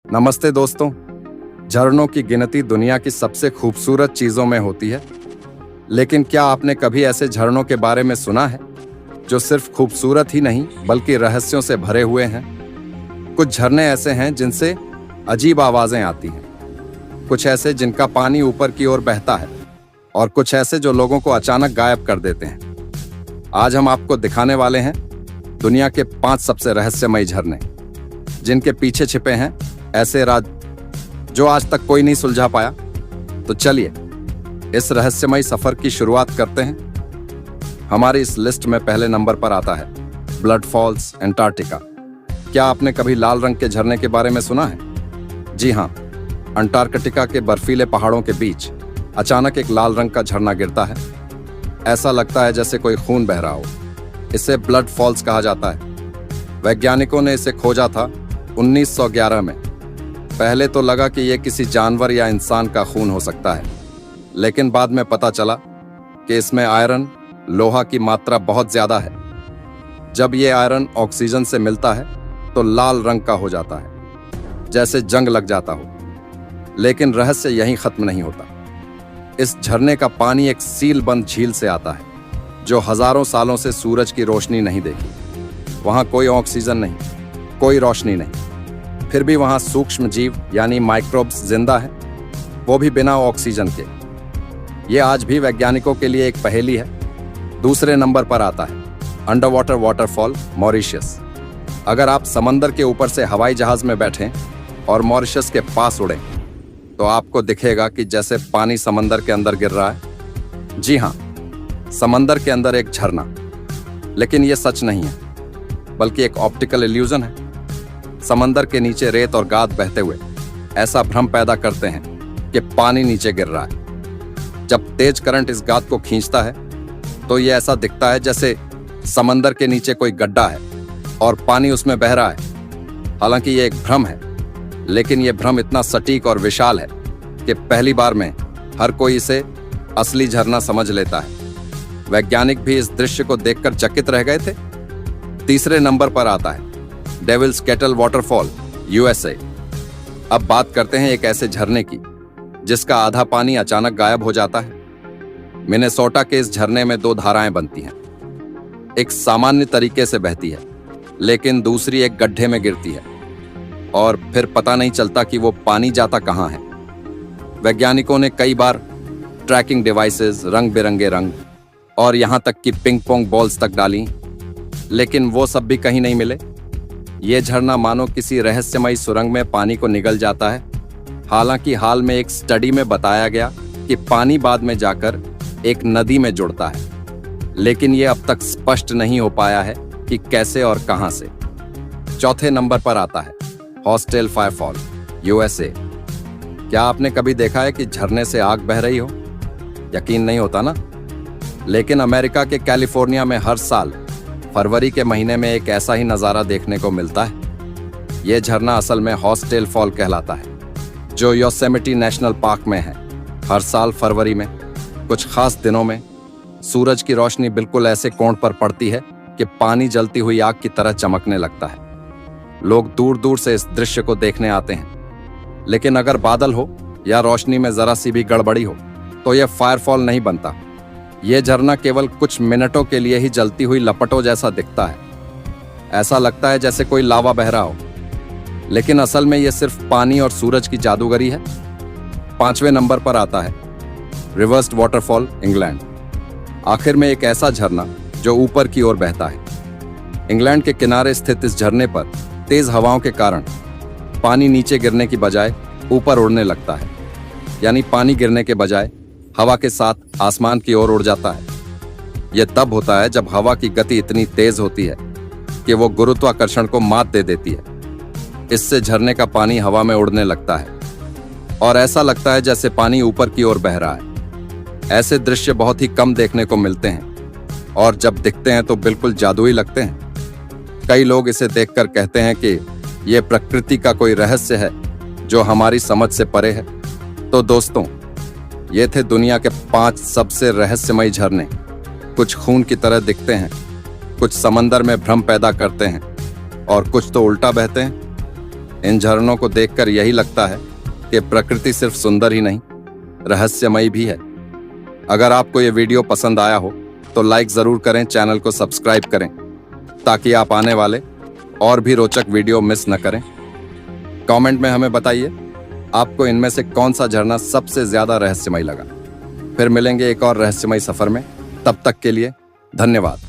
नमस्ते दोस्तों। झरनों की गिनती दुनिया की सबसे खूबसूरत चीजों में होती है, लेकिन क्या आपने कभी ऐसे झरनों के बारे में सुना है जो सिर्फ खूबसूरत ही नहीं बल्कि रहस्यों से भरे हुए हैं? कुछ झरने ऐसे हैं जिनसे अजीब आवाजें आती हैं, कुछ ऐसे जिनका पानी ऊपर की ओर बहता है, और कुछ ऐसे जो लोगों को अचानक गायब कर देते हैं। आज हम आपको दिखाने वाले हैं दुनिया के 5 सबसे रहस्यमयी झरने, जिनके पीछे छिपे हैं ऐसे राज जो आज तक कोई नहीं सुलझा पाया। तो चलिए इस रहस्यमयी सफर की शुरुआत करते हैं। हमारी इस लिस्ट में पहले नंबर पर आता है ब्लड फॉल्स, अंटार्कटिका। क्या आपने कभी लाल रंग के झरने के बारे में सुना है? जी हाँ, अंटार्कटिका के बर्फीले पहाड़ों के बीच अचानक एक लाल रंग का झरना गिरता है। ऐसा लगता है जैसे कोई खून बह रहा हो। इसे ब्लड फॉल्स कहा जाता है। वैज्ञानिकों ने इसे खोजा था 1911 में। पहले तो लगा कि यह किसी जानवर या इंसान का खून हो सकता है, लेकिन बाद में पता चला कि इसमें आयरन, लोहा की मात्रा बहुत ज्यादा है। जब यह आयरन ऑक्सीजन से मिलता है तो लाल रंग का हो जाता है, जैसे जंग लग जाता हो। लेकिन रहस्य यहीं खत्म नहीं होता। इस झरने का पानी एक सील बंद झील से आता है, जो हजारों सालों से सूरज की रोशनी नहीं देखी। वहां कोई ऑक्सीजन नहीं, कोई रोशनी नहीं, फिर भी वहां सूक्ष्म जीव यानी माइक्रोब्स जिंदा हैं, वो भी बिना ऑक्सीजन के। ये आज भी वैज्ञानिकों के लिए एक पहेली है। दूसरे नंबर पर आता है अंडर वाटर वाटरफॉल, मॉरिशस। अगर आप समंदर के ऊपर से हवाई जहाज में बैठें और मॉरिशस के पास उड़ें, तो आपको दिखेगा कि जैसे पानी समंदर के अंदर गिर रहा है। जी हाँ, समंदर के अंदर एक झरना। लेकिन यह सच नहीं है, बल्कि एक ऑप्टिकल इल्यूजन है। समंदर के नीचे रेत और गाद बहते हुए ऐसा भ्रम पैदा करते हैं कि पानी नीचे गिर रहा है। जब तेज करंट इस गाद को खींचता है तो यह ऐसा दिखता है जैसे समंदर के नीचे कोई गड्ढा है और पानी उसमें बह रहा है। हालांकि यह एक भ्रम है, लेकिन यह भ्रम इतना सटीक और विशाल है कि पहली बार में हर कोई इसे असली झरना समझ लेता है। वैज्ञानिक भी इस दृश्य को देखकर चकित रह गए थे। तीसरे नंबर पर आता है डेविल्स केटल वाटरफॉल, यूएसए। अब बात करते हैं एक ऐसे झरने की जिसका आधा पानी अचानक गायब हो जाता है। मिनेसोटा के इस झरने में 2 धाराएं बनती हैं। एक सामान्य तरीके से बहती है, लेकिन दूसरी एक गड्ढे में गिरती है, और फिर पता नहीं चलता कि वो पानी जाता कहां है। वैज्ञानिकों ने कई बार ट्रैकिंग डिवाइसेस, रंग बिरंगे रंग और यहां तक कि पिंग पोंग बॉल्स तक डाली, लेकिन वो सब भी कहीं नहीं मिले। ये झरना मानो किसी रहस्यमयी सुरंग में पानी को निगल जाता है। हालांकि हाल में एक स्टडी में बताया गया कि पानी बाद में जाकर एक नदी में जुड़ता है, लेकिन ये अब तक स्पष्ट नहीं हो पाया है कि कैसे और कहां से। चौथे नंबर पर आता है हॉस्टेल फायरफॉल, यूएसए। क्या आपने कभी देखा है कि झरने से आग बह रही हो? यकीन नहीं होता ना? लेकिन अमेरिका के कैलिफोर्निया में हर साल फरवरी के महीने में एक ऐसा ही नजारा देखने को मिलता है। यह झरना असल में हॉस्टेल फॉल कहलाता है, जो योसेमिटी नेशनल पार्क में है। हर साल फरवरी में कुछ खास दिनों में सूरज की रोशनी बिल्कुल ऐसे कोण पर पड़ती है कि पानी जलती हुई आग की तरह चमकने लगता है। लोग दूर दूर से इस दृश्य को देखने आते हैं। लेकिन अगर बादल हो या रोशनी में जरा सी भी गड़बड़ी हो तो यह फायरफॉल नहीं बनता। यह झरना केवल कुछ मिनटों के लिए ही जलती हुई लपटों जैसा दिखता है। ऐसा लगता है जैसे कोई लावा बह रहा हो, लेकिन असल में यह सिर्फ पानी और सूरज की जादूगरी है। 5वें नंबर पर आता है रिवर्स्ड वाटरफॉल, इंग्लैंड। आखिर में एक ऐसा झरना जो ऊपर की ओर बहता है। इंग्लैंड के किनारे स्थित इस झरने पर तेज हवाओं के कारण पानी नीचे गिरने की बजाय ऊपर उड़ने लगता है। यानी पानी गिरने के बजाय हवा के साथ आसमान की ओर उड़ जाता है। यह तब होता है जब हवा की गति इतनी तेज होती है कि वो गुरुत्वाकर्षण को मात दे देती है। इससे झरने का पानी हवा में उड़ने लगता है और ऐसा लगता है जैसे पानी ऊपर की ओर बह रहा है। ऐसे दृश्य बहुत ही कम देखने को मिलते हैं, और जब दिखते हैं तो बिल्कुल जादुई लगते हैं। कई लोग इसे देखकर कहते हैं कि यह प्रकृति का कोई रहस्य है जो हमारी समझ से परे है। तो दोस्तों, ये थे दुनिया के 5 सबसे रहस्यमयी झरने। कुछ खून की तरह दिखते हैं, कुछ समंदर में भ्रम पैदा करते हैं, और कुछ तो उल्टा बहते हैं। इन झरनों को देखकर यही लगता है कि प्रकृति सिर्फ सुंदर ही नहीं, रहस्यमयी भी है। अगर आपको ये वीडियो पसंद आया हो तो लाइक जरूर करें, चैनल को सब्सक्राइब करें ताकि आप आने वाले और भी रोचक वीडियो मिस न करें। कमेंट में हमें बताइए आपको इनमें से कौन सा झरना सबसे ज्यादा रहस्यमयी लगा। फिर मिलेंगे एक और रहस्यमयी सफर में। तब तक के लिए धन्यवाद।